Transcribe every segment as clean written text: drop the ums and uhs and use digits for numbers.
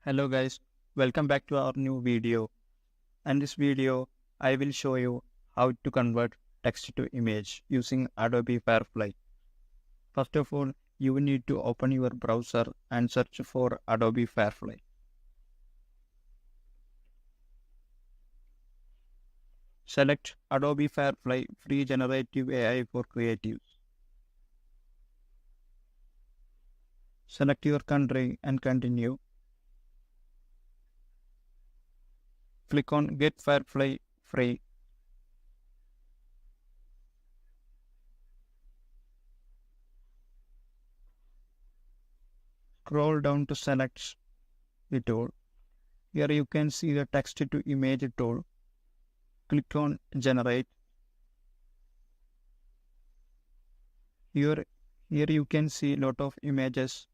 Hello guys, welcome back to our new video. In this video, I will show you how to convert text to image using Adobe Firefly. First of all, you will need to open your browser and search for Adobe Firefly. Select Adobe Firefly Free Generative AI for Creatives. Select your country and continue. Click on Get Firefly Free. Scroll down to select the tool. Here you can see the text to image tool. Click on Generate. Here you can see a lot of images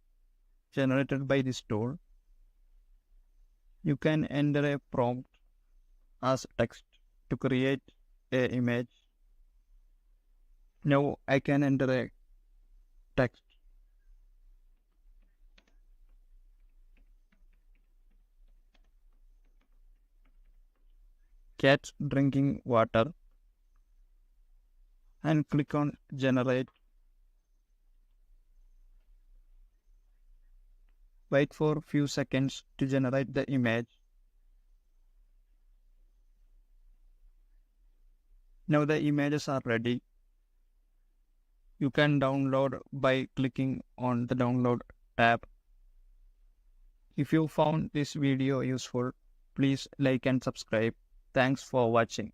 generated by this tool. You can enter a prompt as text to create an image. Now I can enter a text. Cat drinking water and click on Generate. Wait for a few seconds to generate the image. Now the images are ready. You can download by clicking on the download tab. If you found this video useful, please like and subscribe. Thanks for watching.